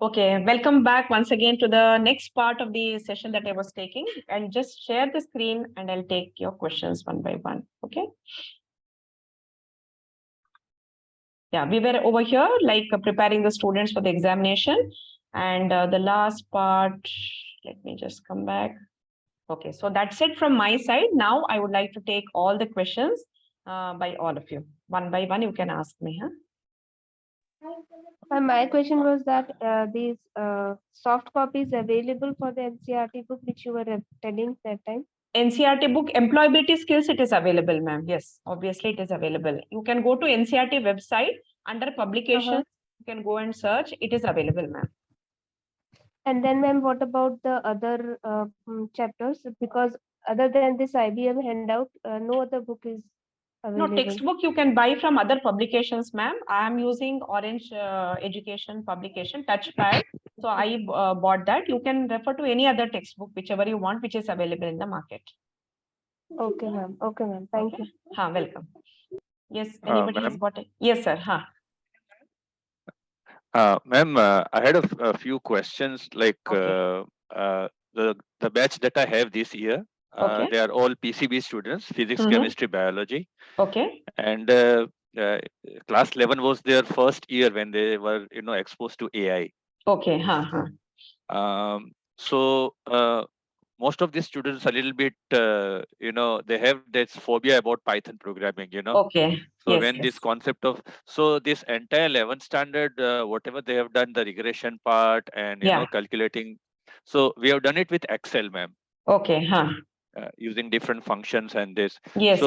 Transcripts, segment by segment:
Okay, welcome back once again to the next part of the session that I was taking, and just share the screen and I'll take your questions one by one. Okay. Yeah, we were over here like preparing the students for the examination, and the last part, let me just come back. Okay, so that's it from my side. Now I would like to take all the questions by all of you. One by one, you can ask me. Huh? My question was that these soft copies available for the NCRT book which you were telling that time. NCRT book, employability skills, it is available, ma'am. Yes, obviously it is available. You can go to NCRT website under publications. You can go and search. It is available, ma'am. And then, ma'am, what about the other chapters? Because other than this IBM handout, no other book is No, available. textbook you can buy from other publications, ma'am. I am using Orange Education publication, Touchpad. So I bought that. You can refer to any other textbook, whichever you want, which is available in the market. Okay, ma'am. Okay, ma'am. Thank you. Ha, welcome. Yes, anybody has got it? Yes, sir. Ha. Ma'am, I had a few questions. Like the batch that I have this year, they are all PCB students, physics, chemistry, biology. Okay. And class 11 was their first year when they were, exposed to AI. Okay. So most of these students a little bit, they have this phobia about Python programming, Okay. So when this concept of, so this entire 11th standard, whatever they have done, the regression part and, calculating. So we have done it with Excel, ma'am. Okay. Using different functions and this. Yes.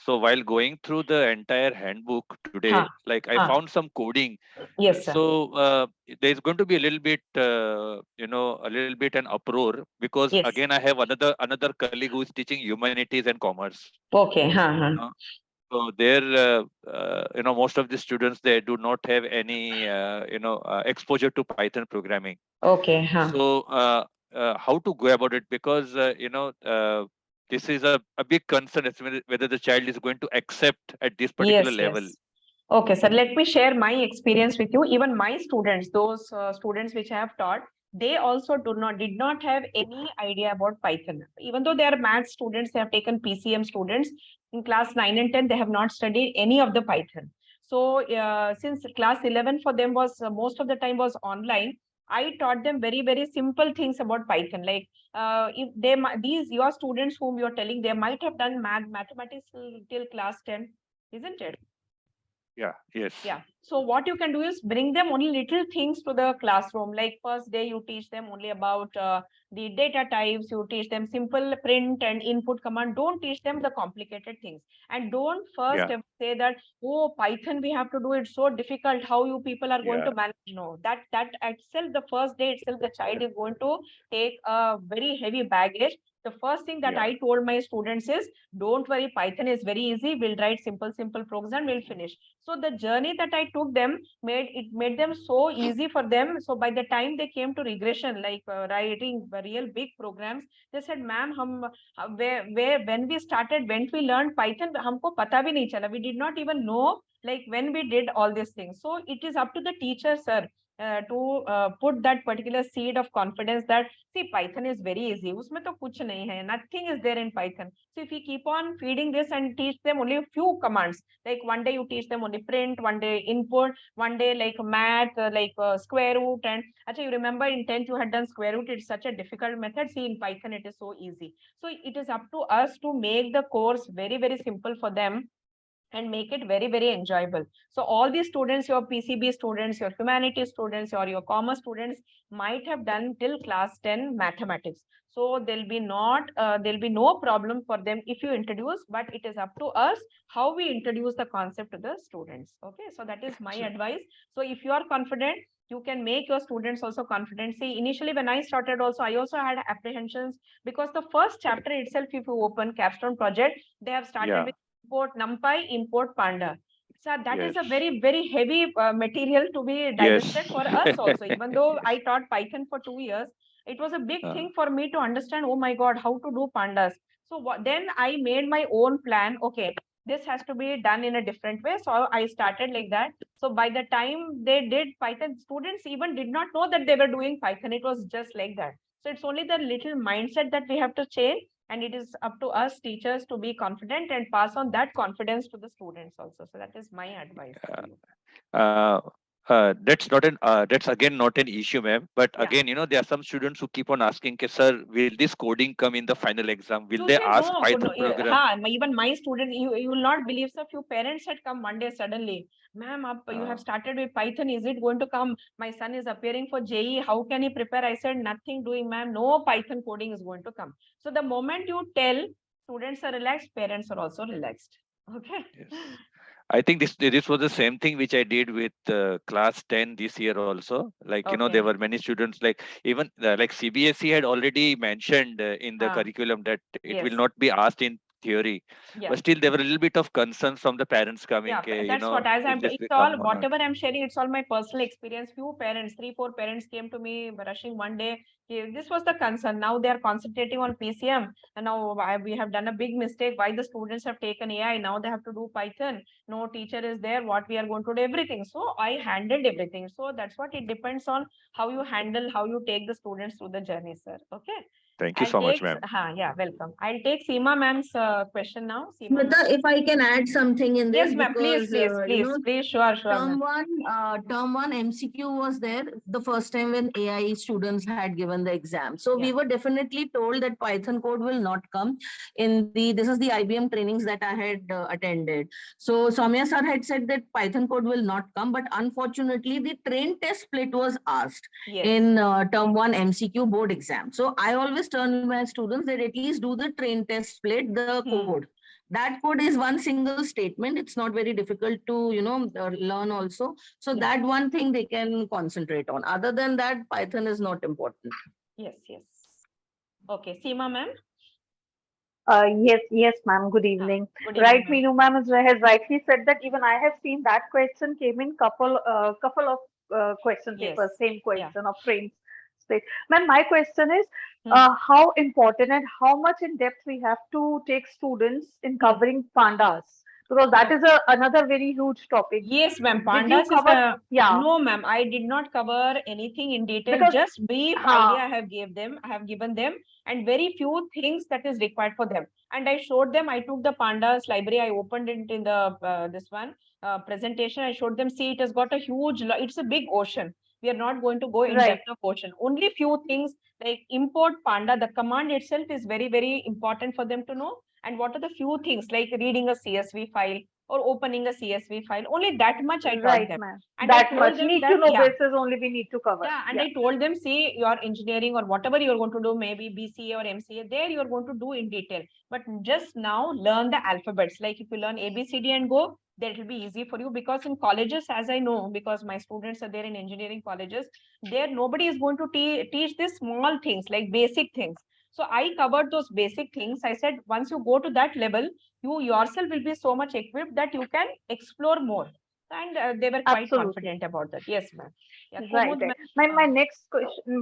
So while going through the entire handbook today, like I found some coding. Yes, sir. So there's going to be a little bit, a little bit an uproar because again I have another colleague who is teaching humanities and commerce. Okay. So there, most of the students, they do not have any, exposure to Python programming. Okay. So how to go about it? Because, this is a big concern as whether the child is going to accept at this particular level. Yes. Okay, sir. Let me share my experience with you. Even my students, those students which I have taught, they also did not have any idea about Python. Even though they are math students, they have taken PCM students in class 9 and 10, they have not studied any of the Python. So since class 11 for them was most of the time was online, I taught them very, very simple things about Python. Like if they your students whom you're telling, they might have done mathematics till class 10, isn't it? Yeah. Yes. Yeah. So what you can do is bring them only little things to the classroom. Like first day you teach them only about the data types. You teach them simple print and input command. Don't teach them the complicated things. And don't first say that, oh, Python we have to do it so difficult. How you people are going to manage? No, that itself, the first day itself, the child is going to take a very heavy baggage. The first thing that I told my students is, don't worry, Python is very easy. We'll write simple programs and we'll finish. So the journey that I took them made them so easy for them. So by the time they came to regression, like writing real big programs, they said, ma'am, when we started, when we learned Python, humko pata bhi nahi chala. We did not even know like when we did all these things. So it is up to the teacher, sir, to put that particular seed of confidence that, see, Python is very easy. Usme to kuch nahi hai. Nothing is there in Python. So if we keep on feeding this and teach them only a few commands, like one day you teach them only print, one day input, one day like math, like square root. And actually, you remember in 10th you had done square root. It's such a difficult method. See, in Python it is so easy. So it is up to us to make the course very, very simple for them and make it very, very enjoyable. So all these students, your PCB students, your humanities students, or your commerce students might have done till class 10 mathematics. So there'll be no problem for them if you introduce, but it is up to us how we introduce the concept to the students. Okay, so that is my advice. So if you are confident, you can make your students also confident. See, initially when I started also, I also had apprehensions because the first chapter itself, if you open Capstone project, they have started with import NumPy, import Panda. So that is a very, very heavy material to be digested for us also. Even though I taught Python for 2 years, it was a big thing for me to understand, oh my God, how to do pandas. So then I made my own plan. Okay, this has to be done in a different way. So I started like that. So by the time they did Python, students even did not know that they were doing Python. It was just like that. So it's only the little mindset that we have to change, and it is up to us teachers to be confident and pass on that confidence to the students also. So that is my advice for you. Uh, that's again not an issue, ma'am. But Yeah. again, there are some students who keep on asking, "Okay, sir, will this coding come in the final exam? Will You they say ask no, Python program?" even my student, you will not believe, so few parents had come one day suddenly. Ma'am, you have Uh, started with Python. Is it going to come? My son is appearing for JE. How can he prepare? I said, nothing doing, ma'am. No Python coding is going to come. So the moment you tell, students are relaxed, parents are also relaxed. Okay. yes. I think this was the same thing which I did with class 10 this year also. Like, there Okay. were many students, like even like CBSE had already mentioned in the curriculum that it will Yes. not be asked in theory. Yeah. But still there were a little bit of concerns from the parents coming, Yeah, that's what, as will I'm, this it's come all, or not? whatever I'm sharing, it's all my personal experience. Few parents, 3, 4 parents came to me rushing one day. This was the concern. Now they are concentrating on PCM, and now we have done a big mistake. Why the students have taken AI? Now they have to do Python. No teacher is there. What we are going to do, everything. So I handled everything. So that's what it depends on how you handle, how you take the students through the journey, sir. Okay. Thank you I'll so much, take, ma'am. yeah, welcome. I'll take Seema ma'am's question now. Seema ma'am. Smita, if I can add something in Yes, this, ma'am. Please, because please. Sure, ma'am. term one MCQ was there the first time when AI students had given the exam. So we were definitely told that Python code will not come in the, this is the IBM trainings that I had attended. So Soumya sir had said that Python code will not come, but unfortunately the train test split was asked in term one MCQ board exam. So I always tell my students that at least do the train test split, the code. That code is one single statement. It's not very difficult to, learn also. So that one thing they can concentrate on. Other than that, Python is not important. Yes. Okay, Seema ma'am. Yes, ma'am. Good evening. Good Right, evening, Meenu ma'am has rightly said that even I have seen that question came in couple of question papers, same question of frames split. Ma'am, my question is how important and how much in depth we have to take students in covering pandas, because that is another very huge topic. Yes, ma'am. Did you Pandas is cover? a Yeah, no, ma'am. I did not cover anything in detail. because Just brief idea I have given them, and very few things that is required for them. And I showed them. I took the pandas library. I opened it in the this one presentation. I showed them. See, it has got a huge. It's a big ocean. We are not going to go in right. depth of ocean. Only few things like import panda. The command itself is very important for them to know. And what are the few things like reading a CSV file or opening a CSV file? Only that much I taught Right, them. ma'am. And I That told much them need that, to know basis only we need to cover. and I told them, see, your engineering or whatever you're going to do, maybe BCA or MCA, there you're going to do in detail. But just now learn the alphabets. Like if you learn ABCD and go, that will be easy for you, because in colleges, as I know, because my students are there in engineering colleges, there nobody is going to teach these small things like basic things. So I covered those basic things. I said, once you go to that level, you yourself will be so much equipped that you can explore more. And they were quite Absolutely. confident about that. Yes, ma'am. Yeah, Right, Kumud, right. ma'am. My next question,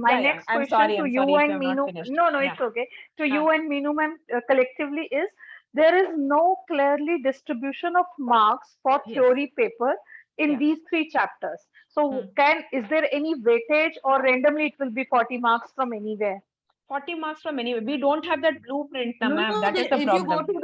I'm sorry to you if you and have not Meenu. finished. No, Yeah. it's okay. To you and Meenu, ma'am, collectively is there is no clearly distribution of marks for Yes. theory paper in Yeah. these three chapters. So, is there any weightage or randomly it will be 40 marks from anywhere? 40 marks from anywhere. We don't have that blueprint, No, ma'am. That is the if you go problem. to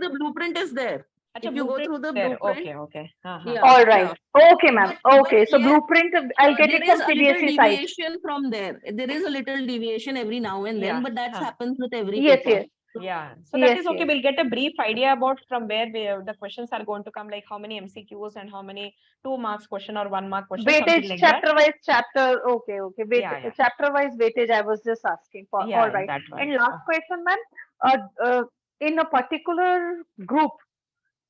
the blueprint is there. Achha, If you go blueprint through the is there. blueprint, Okay. yeah, All right. yeah. Okay, ma'am. But Okay. So yes, blueprint, I'll get there it is from a little CBSE site. deviation from there. There is a little deviation every now and then, but that happens with every Yes, paper. yes. Yeah. So that Yes, is okay. yes. We'll get a brief idea about from where the questions are going to come, like how many MCQs and how many 2 marks question or 1 mark question, something Weightage, like chapter wise chapter. Okay. Yeah. Chapter wise weightage, I was just asking for. Yeah, All right. that one. And last question, ma'am. In a particular group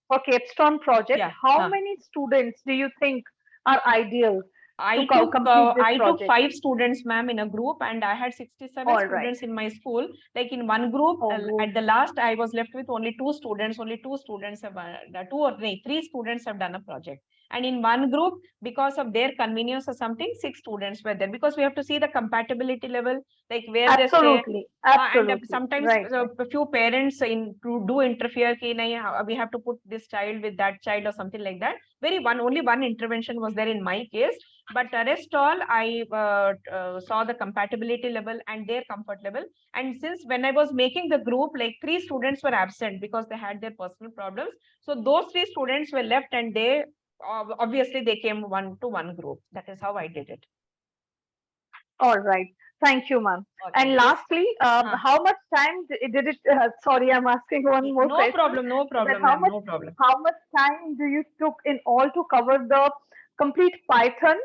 for capstone project, how many students do you think are ideal to complete this I took project? 5 students, ma'am, in a group, and I had 67 All right. students in my school. Like in one group, Oh, at the last, I was left with only 2 students. Only 2 students have 3 students have done a project, And in one group, because of their convenience or something, 6 students were there, because we have to see the compatibility level, like where they stay. Absolutely, And absolutely. sometimes Right. a few parents do interfere, ki, nahi, we have to put this child with that child or something like that. Only one intervention was there in my case, but rest all I saw the compatibility level and their comfort level. And since when I was making the group, like 3 students were absent because they had their personal problems. So those 3 students were left, and they obviously they came one to one group. That is how I did it. All right. Thank you, ma'am. Okay. And lastly, how much time did it? Sorry, I'm asking one more question. No problem, How ma'am, much, no problem. how much time do you took in all to cover the complete Python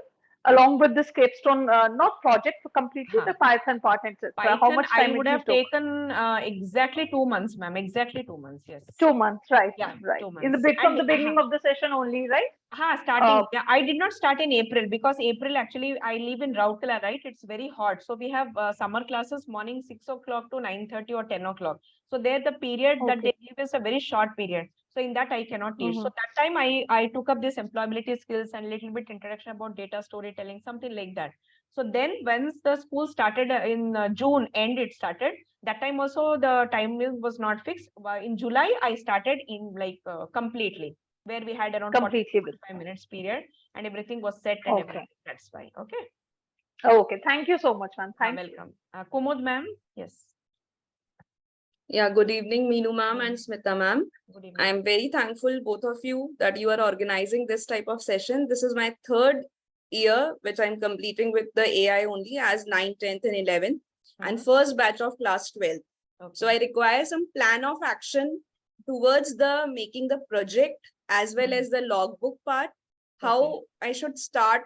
along with this capstone, not project, completely the Python part? How Python, much I time would you have took? taken exactly 2 months, ma'am. Exactly 2 months, yes. 2 months, right? Yeah, Right. 2 In the months. from the beginning of the session only, right? Starting. Yeah, I did not start in April, because April actually I live in Rourkela, right? It's very hot. So we have summer classes morning 6 o'clock to 9:30 or 10 o'clock. So there the period that they give is a very short period. So in that I cannot teach. So that time I took up this employability skills and little bit introduction about data storytelling, something like that. So then once the school started in June end, it started. That time also the time was not fixed. In July I started in like completely, where we had around 45 minutes period, and everything was set and everything. That's why. Okay. Okay. Thank you so much, ma'am. Thank you. Welcome. Kumud ma'am. Yes. Yeah, good evening, Meenu ma'am and Smita ma'am. Good evening. I am very thankful, both of you, that you are organizing this type of session. This is my 3rd year, which I'm completing with the AI only as 9th, 10th and 11th, and first batch of class 12. So I require some plan of action towards the making the project as well as the logbook part, how I should start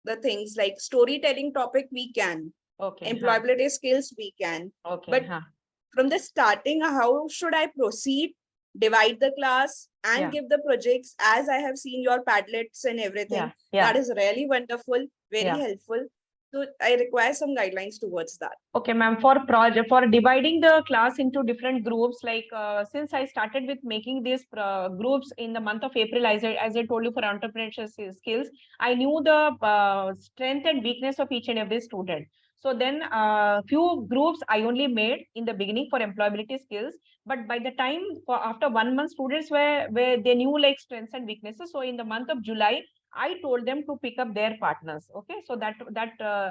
the things like storytelling topic we can, employability skills we can, but from the starting, how should I proceed, divide the class and give the projects, as I have seen your Padlets and everything. That is really wonderful, very helpful. So I require some guidelines towards that. Okay, ma'am. For dividing the class into different groups, like since I started with making these groups in the month of April, as I told you, for entrepreneurship skills, I knew the strength and weakness of each and every student. So then few groups I only made in the beginning for employability skills, but by the time after 1 month, students where they knew like strengths and weaknesses. So in the month of July, I told them to pick up their partners. Okay, so that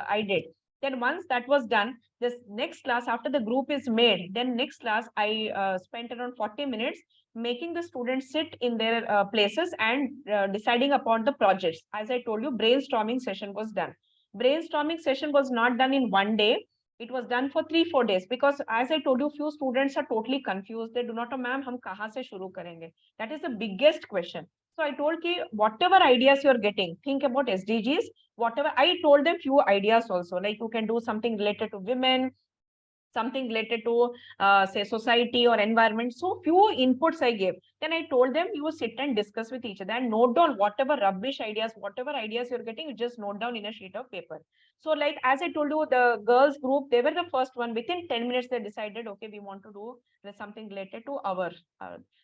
I did. Then once that was done, this next class, after the group is made, then next class I spent around 40 minutes making the students sit in their places and deciding upon the projects. As I told you, brainstorming session was done. Brainstorming session was not done in one day. It was done for 3-4 days, because as I told you, few students are totally confused. They do not know, ma'am, hum kahan se shuru karenge? That is the biggest question. So I told ki whatever ideas you're getting, think about SDGs. Whatever, I told them few ideas also, like you can do something related to women, something related to say society or environment. So few inputs I gave. Then I told them, you sit and discuss with each other and note down whatever rubbish ideas, whatever ideas you're getting, you just note down in a sheet of paper. So like, as I told you, the girls group, they were the first one. Within 10 minutes, they decided, okay, we want to do something related to our,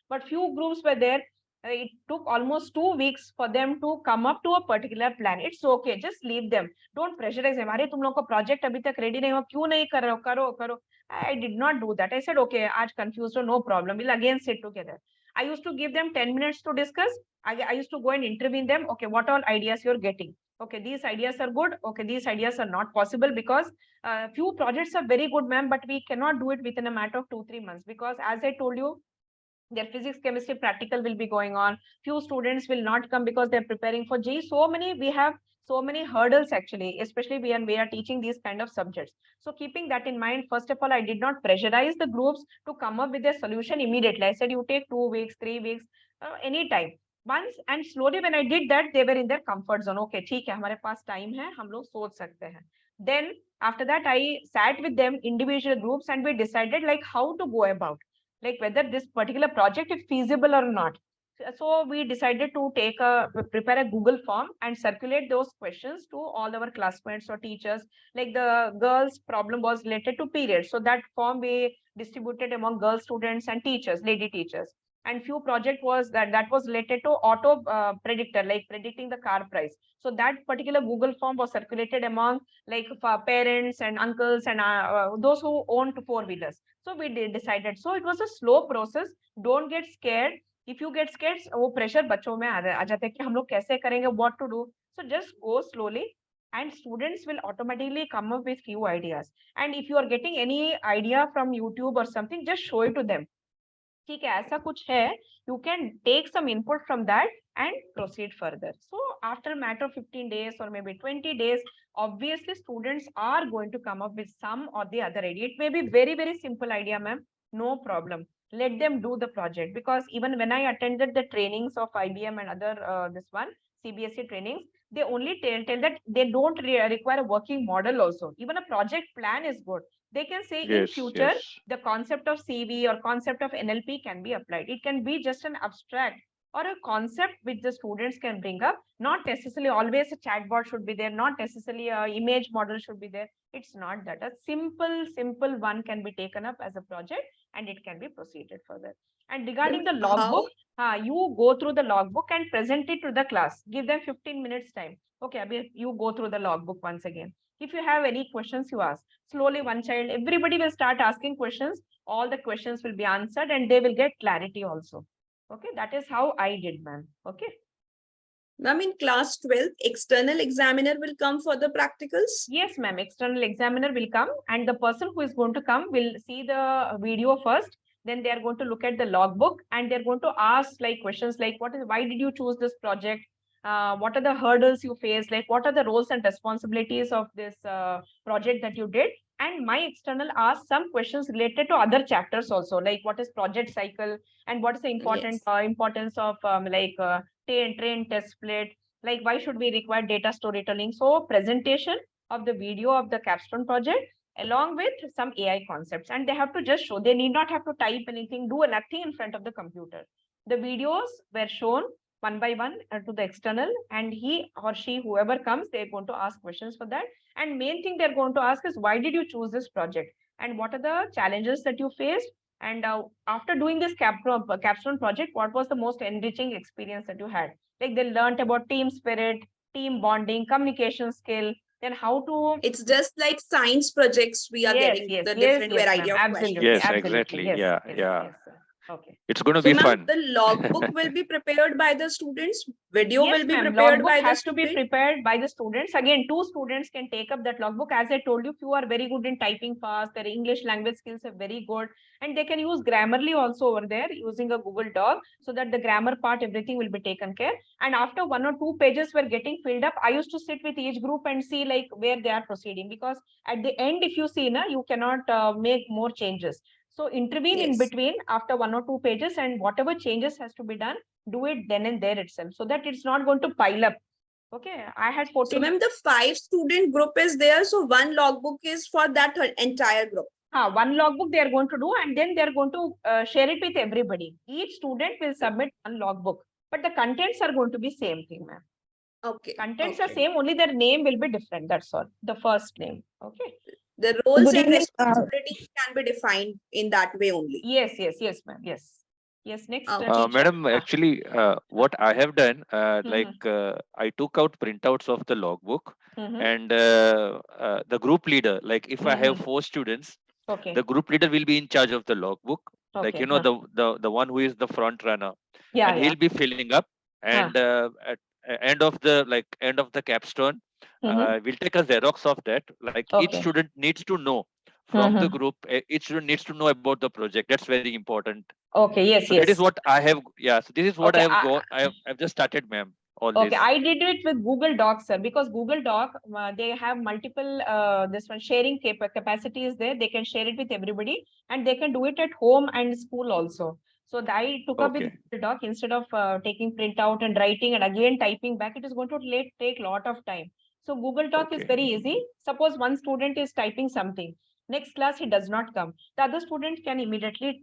but few groups were there. It took almost 2 weeks for them to come up to a particular plan. It's okay, just leave them. Don't pressurize them. अरे तुम लोग को project अभी तक ready नहीं हो, क्यों नहीं कर रहे हो, करो करो. I did not do that. I said, okay, आज confused हो, no problem. We'll again sit together. I used to give them 10 minutes to discuss. I used to go and intervene them. Okay, what all ideas you're getting? Okay, these ideas are good. Okay, these ideas are not possible, because few projects are very good, ma'am, but we cannot do it within a matter of 2-3 months, because as I told you, their physics, chemistry practical will be going on. Few students will not come because they're preparing for JEE. We have so many hurdles actually, especially when we are teaching these kind of subjects. So keeping that in mind, first of all, I did not pressurize the groups to come up with a solution immediately. I said, you take 2 weeks, 3 weeks, anytime. Once, and slowly when I did that, they were in their comfort zone. Okay, ठीक है, हमारे पास time है, हम लोग सोच सकते हैं. Then after that, I sat with them, individual groups, and we decided like how to go about, like whether this particular project is feasible or not. So we decided to prepare a Google form and circulate those questions to all our classmates or teachers. Like the girls' problem was related to periods. So that form we distributed among girl students and teachers, lady teachers. and few project was that was related to auto predictor, like predicting the car price. So that particular Google form was circulated among like parents and uncles and those who owned four-wheelers. So we decided. So it was a slow process. Don't get scared. If you get scared, वो pressure बच्चों में आ जाता है कि हम लोग कैसे करेंगे, what to do. So just go slowly, and students will automatically come up with few ideas. And if you are getting any idea from YouTube or something, just show it to them. ठीक है, ऐसा कुछ है, you can take some input from that and proceed further. So after a matter of 15 days or maybe 20 days, obviously students are going to come up with some or the other idea. It may be very, very simple idea, ma'am. No problem. Let them do the project, because even when I attended the trainings of IBM and other this one CBSE trainings, they only tell that they don't require a working model also. Even a project plan is good. They can say in future, the concept of CV or concept of NLP can be applied. It can be just an abstract or a concept which the students can bring up. Not necessarily always a chatbot should be there. Not necessarily a image model should be there. It's not that. A simple one can be taken up as a project and it can be proceeded further. And regarding the logbook, you go through the logbook and present it to the class. Give them 15 minutes time. Okay, Abhi, you go through the logbook once again. If you have any questions, you ask. Slowly, one child, everybody will start asking questions. All the questions will be answered and they will get clarity also. Okay, that is how I did, ma'am. Okay. Ma'am, in class 12, external examiner will come for the practicals? Yes, ma'am. External examiner will come, and the person who is going to come will see the video first. Then they are going to look at the logbook and they're going to ask like questions like, why did you choose this project? What are the hurdles you face? Like, what are the roles and responsibilities of this project that you did? And my external asked some questions related to other chapters also, like what is project cycle and what is the importance of train test split, like why should we require data storytelling? So presentation of the video of the capstone project along with some AI concepts, and they have to just show. They need not have to type anything, do nothing in front of the computer. The videos were shown one by one to the external, and he or she, whoever comes, they're going to ask questions for that. And main thing they're going to ask is, why did you choose this project? And what are the challenges that you faced? And after doing this capstone project, what was the most enriching experience that you had? Like they learned about team spirit, team bonding, communication skill, then how to... It's just like science projects we are getting the different variety of questions. Yes, exactly. Yeah. Yes, okay. It's going to be fun. The logbook will be prepared by the students. Video will be prepared logbook by the has students. to be prepared by the students. Again, 2 students can take up that logbook. As I told you, few are very good in typing fast. Their English language skills are very good. And they can use Grammarly also over there using a Google Doc, so that the grammar part, everything will be taken care. And after 1 or 2 pages were getting filled up, I used to sit with each group and see like where they are proceeding. Because at the end, if you see, you cannot make more changes. So intervene in between after 1 or 2 pages, and whatever changes has to be done, do it then and there itself, so that it's not going to pile up. Okay, I had 14. So ma'am, the 5 student group is there. So one logbook is for that entire group. One logbook they are going to do, and then they are going to share it with everybody. Each student will submit one logbook, but the contents are going to be same thing, ma'am. Okay. Contents are same, only their name will be different. That's all. The first name. Okay. The roles and responsibilities can be defined in that way only. Yes, ma'am. Yes, next. Madam, actually, what I have done, I took out printouts of the logbook, and the group leader, like if I have 4 students, the group leader will be in charge of the logbook, like the one who is the front runner, and he'll be filling up, and at end of the capstone, we'll take a Xerox of that. Like each student needs to know from the group, each student needs to know about the project. That's very important. Okay, yes. That is what I have. Yeah, so this is what I have got. I've just started, ma'am. Okay, I did it with Google Docs, sir, because Google Doc, they have multiple sharing capacities there. They can share it with everybody, and they can do it at home and school also. So I took up with Google Doc instead of taking printout and writing and again typing back. It is going to take a lot of time. So Google Doc is very easy. Suppose one student is typing something. Next class, he does not come. The other student can immediately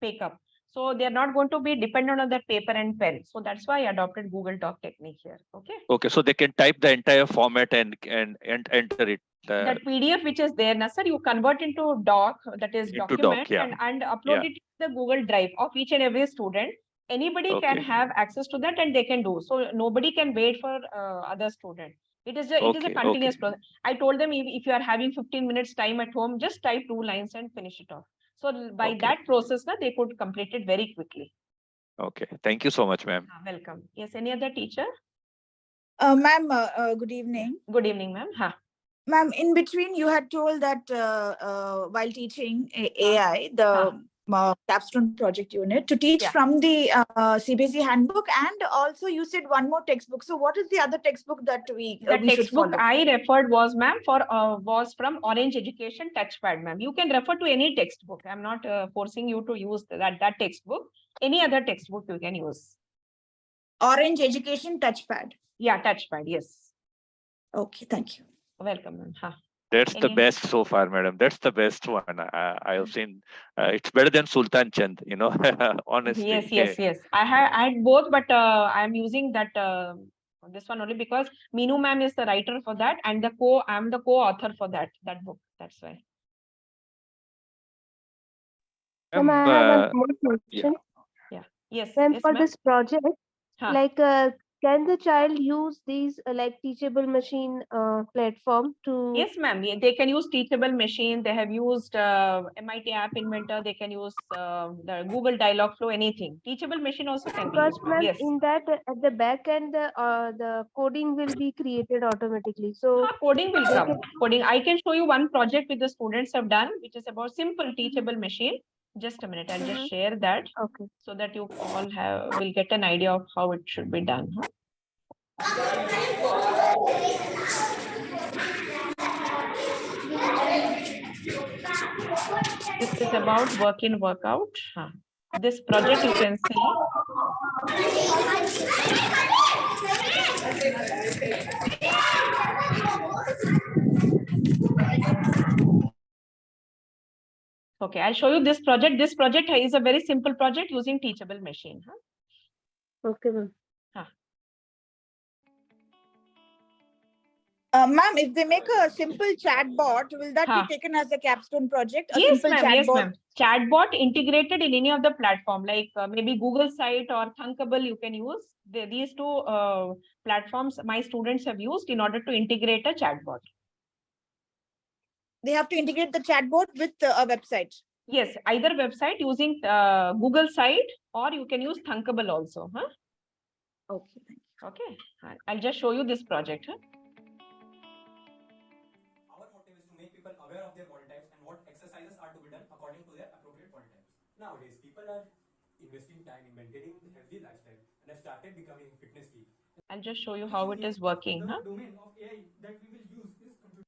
pick up. So they're not going to be dependent on that paper and pen. So that's why I adopted Google Doc technique here. Okay. Okay. So they can type the entire format and enter it. that PDF which is there, na sir, you convert into doc, that is document, and upload it to the Google Drive of each and every student. Anybody can have access to that and they can do. So nobody can wait for other student. It is a continuous process. I told them if you are having 15 minutes time at home, just type 2 lines and finish it off. So by that process, they could complete it very quickly. Okay. Thank you so much, ma'am. Welcome. Yes, any other teacher? Ma'am, good evening. Good evening, ma'am. Ma'am, in between you had told that while teaching AI, the capstone project unit, to teach from the CBSE handbook, and also you said one more textbook. So what is the other textbook that we textbook I referred was, ma'am, was from Orange Education Touchpad, ma'am. You can refer to any textbook. I'm not forcing you to use that textbook. Any other textbook you can use. Orange Education Touchpad. Yeah, Touchpad. Yes. Okay, thank you. Welcome, ma'am. That's the best so far, madam. That's the best one. I have seen. It's better than Sultan Chand, you know, honestly. Yes. I had both, but I'm using that this one only because Meenu ma'am is the writer for that, and I'm the co-author for that book. That's why. Ma'am, I have one more question. Yeah. Yes. Ma'am, for this project, like, can the child use these like teachable machine platform to? Yes, ma'am. They can use teachable machine. They have used MIT App Inventor. They can use the Google Dialogflow. Anything. Teachable machine also can be used. Ma'am, Yes. in that at the back end, the coding will be created automatically. So coding will come. Coding. I can show you one project which the students have done, which is about simple teachable machine. Just a minute. I'll just share that. Okay. So that you all will get an idea of how it should be done. This is about work in, work out. This project you can see. Okay, I'll show you this project. This project is a very simple project using teachable machine. Okay, ma'am. Ma'am, if they make a simple chatbot, will that be taken as a capstone project? Yes, ma'am. Yes, ma'am. Chatbot integrated in any of the platform, like maybe Google Site or Thunkable you can use. These two platforms my students have used in order to integrate a chatbot. They have to integrate the chatbot with a website. Yes, either website using Google Site, or you can use Thunkable also. Okay, thank you. Okay, I'll just show you this project. Our motive is to make people aware of their body types and what exercises are to be done according to their appropriate body types. Nowadays, people are investing time in maintaining a healthy lifestyle and have started becoming fitness freak. I'll just show you how it is working. The domain of AI that we will use is computer.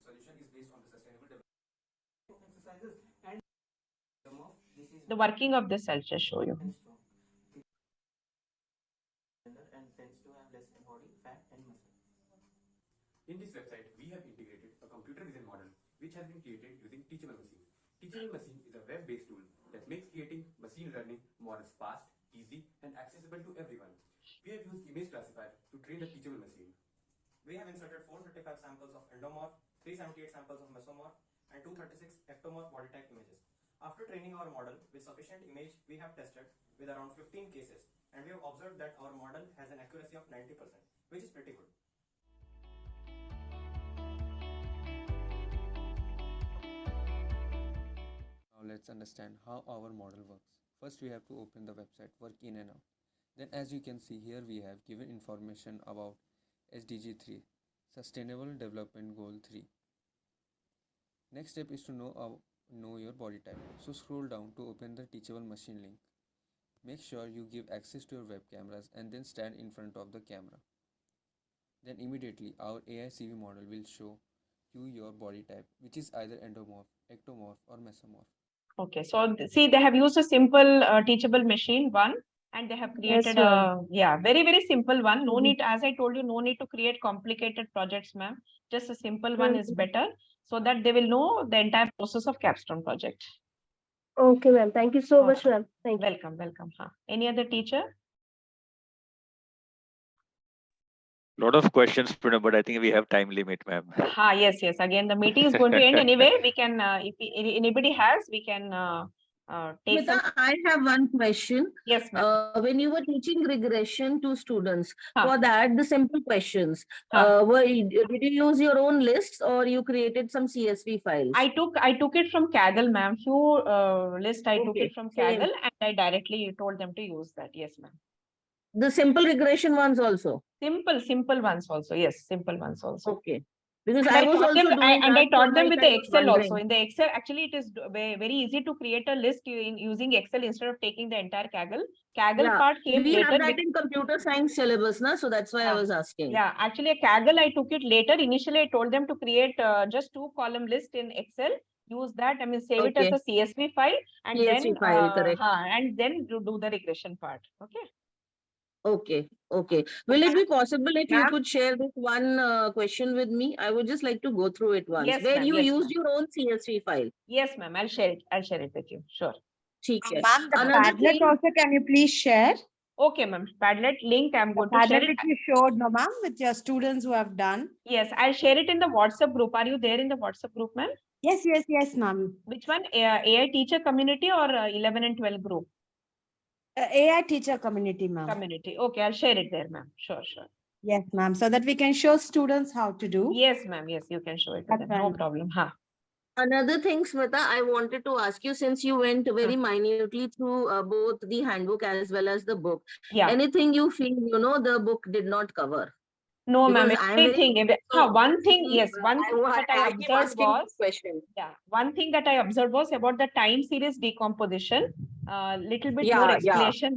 Solution is based on the sustainable development of exercises and the working of this. I'll just show you. And tends to have less body fat and muscle. In this website, we have integrated a computer vision model which has been created using Teachable Machine. Teachable Machine is a web-based tool that makes creating machine learning more fast, easy, and accessible to everyone. We have used image classifier to train the Teachable Machine. We have inserted 455 samples of endomorph, 378 samples of mesomorph, and 236 ectomorph body type images. After training our model with sufficient image, we have tested with around 15 cases, and we have observed that our model has an accuracy of 90%, which is pretty good. Now let's understand how our model works. First we have to open the website work in and out. Then as you can see here we have given information about SDG 3, Sustainable Development Goal 3. Next step is to know your body type. So scroll down to open the teachable machine link. Make sure you give access to your web cameras and then stand in front of the camera. Then immediately our AI CV model will show you your body type, which is either endomorph, ectomorph or mesomorph. Okay, so see, they have used a simple teachable machine one, and they have created a very, very simple one. No need, as I told you, no need to create complicated projects, ma'am. Just a simple one is better, so that they will know the entire process of capstone project. Okay, ma'am. Thank you so much, ma'am. Thank you. Welcome. Any other teacher? Lot of questions, Pranav, but I think we have time limit, ma'am. Yes. Again, the meeting is going to end anyway. We can, if anybody has, we can take some. I have one question. Yes, ma'am. When you were teaching regression to students, for that, the simple questions, did you use your own lists or you created some CSV files? I took it from Kaggle, ma'am. Few list I took it from Kaggle, and I directly told them to use that. Yes, ma'am. The simple regression ones also. Simple ones also. Yes, simple ones also. Okay. Because And I was also doing I taught them with the Excel also. In the Excel, actually, it is very easy to create a list using Excel instead of taking the entire Kaggle. Kaggle part came we later. Have that in computer science syllabus, na? So that's why I was asking. Yeah, actually, a Kaggle I took it later. Initially, I told them to create just 2-column list in Excel. Use that. I mean, save it as a CSV file, and CSV file, correct. And then do the regression part. Okay. Okay. Will it be possible if you could share this one question with me? I would just like to go through it once. Yes, where you used your own CSV file. Yes, ma'am. I'll share it with you. Sure. Ma'am, the Padlet also, can you please share? Okay, ma'am. Padlet link, I'm going to share it. Which you showed, no, ma'am, with your students who have done. Yes, I'll share it in the WhatsApp group. Are you there in the WhatsApp group, ma'am? Yes, ma'am. Which one? AI teacher community or 11 and 12 group? AI teacher community, ma'am. Community. Okay, I'll share it there, ma'am. Sure. Yes, ma'am. So that we can show students how to do. Yes, ma'am. Yes, you can show it. No problem. Another thing, Smita, I wanted to ask you, since you went very minutely through both the handbook as well as the book, anything you feel, the book did not cover? No, ma'am. One thing that I observed was, one thing that I observed was about the time series decomposition. Little bit more explanation.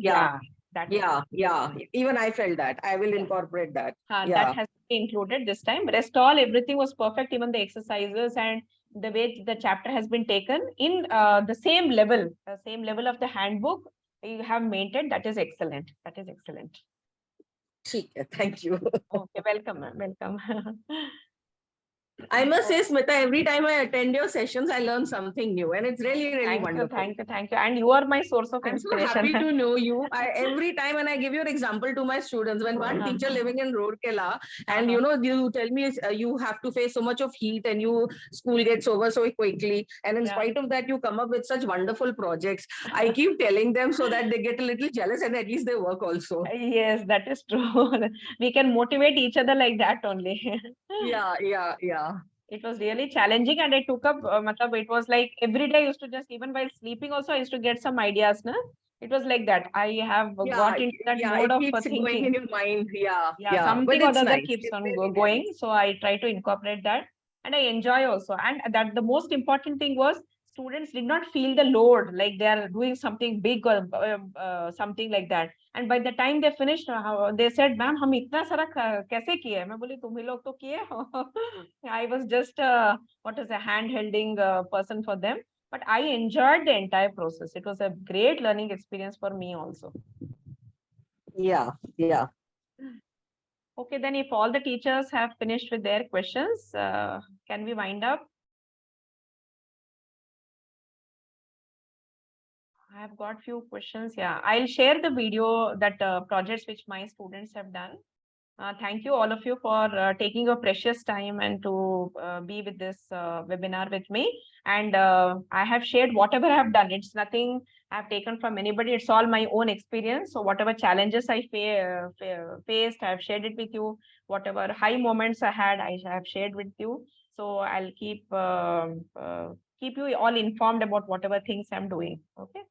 Even I felt that. I will incorporate that. That has been included this time. Rest all, everything was perfect. Even the exercises and the way the chapter has been taken in the same level of the handbook you have maintained. That is excellent. Thank you. Okay, welcome. I must say, Smita, every time I attend your sessions, I learn something new, and it's really wonderful. Thank you. And you are my source of inspiration. I'm so happy to know you. Every time when I give your example to my students, when one teacher living in Rourkela, and you tell me you have to face so much of heat and school gets over so quickly, and in spite of that, you come up with such wonderful projects. I keep telling them so that they get a little jealous and at least they work also. Yes, that is true. We can motivate each other like that only. Yeah. It was really challenging, and I took up, it was like every day I used to just, even while sleeping also, I used to get some ideas. It was like that. I have got into that mode of thinking. Going in your mind. Something or other keeps on going. So I try to incorporate that, and I enjoy also. And that the most important thing was, students did not feel the load, like they are doing something big or something like that. And by the time they finished, they said, "Ma'am, hum itna sara kaise kiye?" मैं बोली, "तुम ही लोग तो किए हो." I was just a hand-holding person for them, but I enjoyed the entire process. It was a great learning experience for me also. Yeah. Okay, then if all the teachers have finished with their questions, can we wind up? I have got few questions. I'll share the video that projects which my students have done. Thank you all of you for taking your precious time and to be with this webinar with me. And I have shared whatever I have done. It's nothing I've taken from anybody. It's all my own experience. So whatever challenges I faced, I've shared it with you. Whatever high moments I had, I have shared with you. So I'll keep you all informed about whatever things I'm doing. Okay.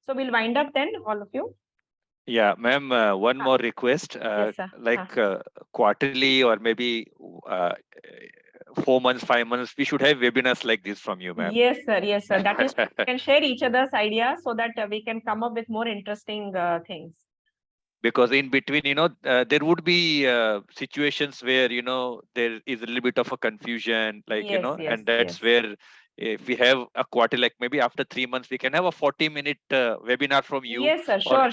So we'll wind up then, all of you. Yeah, ma'am, one more request, Yes, quarterly or maybe 4 months, 5 months, we should have webinars like this from you, ma'am. Yes, sir. That is, we can share each other's ideas so that we can come up with more interesting things. Because in between, there would be situations where, there is a little bit of a confusion, and that's where if we have a quarter, like maybe after 3 months, we can have a 40-minute webinar from you. Yes, sir. Sure.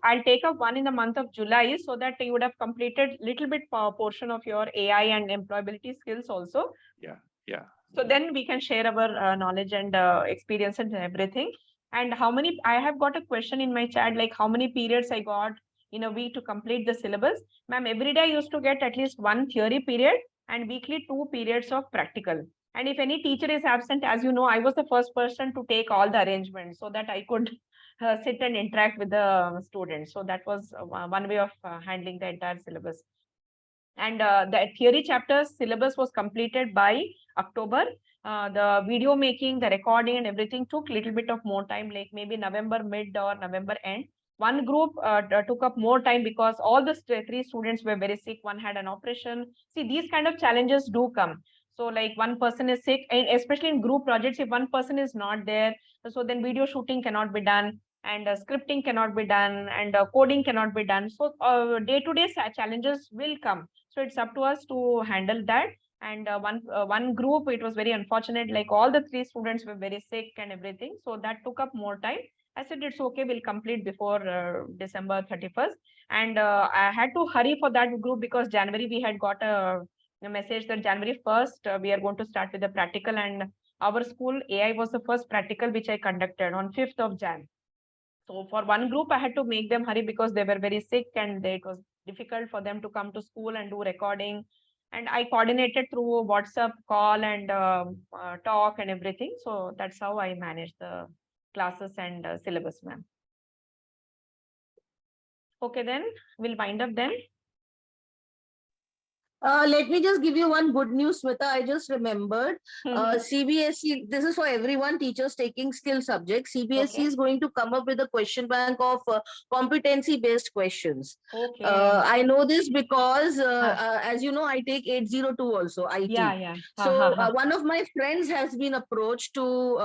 I'll take up one in the month of July so that you would have completed little bit portion of your AI and employability skills also. Yeah. So then we can share our knowledge and experience and everything. And I have got a question in my chat, like how many periods I got in a week to complete the syllabus. Ma'am, every day I used to get at least one theory period and weekly 2 periods of practical. And if any teacher is absent, as you know, I was the first person to take all the arrangements so that I could sit and interact with the students. So that was one way of handling the entire syllabus. And the theory chapters syllabus was completed by October. The video making, the recording and everything took a little bit of more time, like maybe November mid or November end. One group took up more time because all the 3 students were very sick. One had an operation. See, these kind of challenges do come. So like one person is sick, and especially in group projects, if one person is not there, so then video shooting cannot be done, and scripting cannot be done, and coding cannot be done. So day-to-day challenges will come. So it's up to us to handle that. And one group, it was very unfortunate, like all the 3 students were very sick and everything. So that took up more time. I said, it's okay, we'll complete before December 31st. And I had to hurry for that group because January we had got a message that January 1st, we are going to start with the practical. And our school AI was the first practical which I conducted on 5th of Jan. So for one group, I had to make them hurry because they were very sick and it was difficult for them to come to school and do recording. And I coordinated through WhatsApp call and talk and everything. So that's how I managed the classes and syllabus, ma'am. Okay, then we'll wind up then. Let me just give you one good news, Smita. I just remembered. CBSE, this is for everyone, teachers taking skill subjects. CBSE is going to come up with a question bank of competency-based questions. Okay. I know this because, as you know, I take 802 also, IT. Yeah. So one of my friends has been approached to,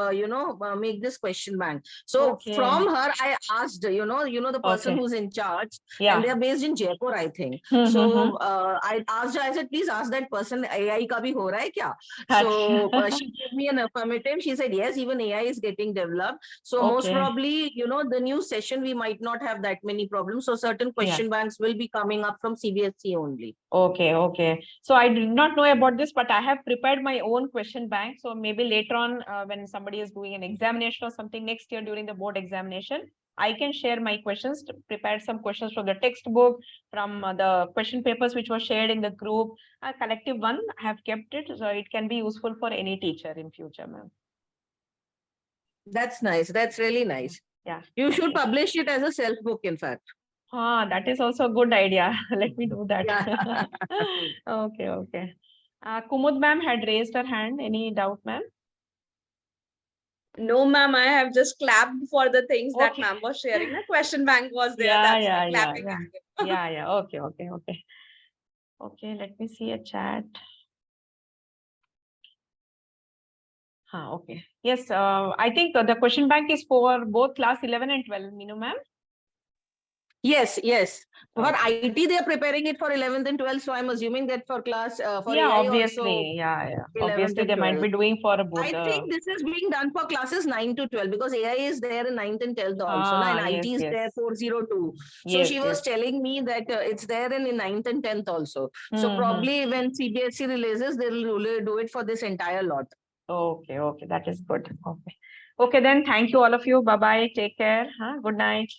make this question bank. So from her, I asked, the person who's in charge, and they're based in Jaipur, I think. So I asked her, I said, please ask that person, AI ka bhi ho raha hai kya? So she gave me an affirmative. She said, yes, even AI is getting developed. So most probably, the new session, we might not have that many problems. So certain question banks will be coming up from CBSE only. Okay. So I did not know about this, but I have prepared my own question bank. So maybe later on, when somebody is doing an examination or something next year during the board examination, I can share my questions, prepared some questions from the textbook, from the question papers which were shared in the group. A collective one, I have kept it, so it can be useful for any teacher in future, ma'am. That's nice. That's really nice. Yeah. You should publish it as a self-book, in fact. That is also a good idea. Let me do that. Yeah. Okay. Kumud ma'am had raised her hand. Any doubt, ma'am? No, ma'am, I have just clapped for the things that ma'am was sharing. The question bank was there. Yeah. Okay. Okay, let me see a chat. Okay. Yes, I think the question bank is for both class 11 and 12, Minu ma'am. Yes. For IT, they are preparing it for 11th and 12th. So I'm assuming that for class, for AI obviously, also, obviously they might be doing for both. I think this is being done for classes 9 to 12 because AI is there in 9th and 10th also, and IT is there 402. So she was telling me that it's there in 9th and 10th also. So probably when CBSE releases, they will do it for this entire lot. Okay, that is good. Okay, then thank you all of you. Bye-bye. Take care. Good night.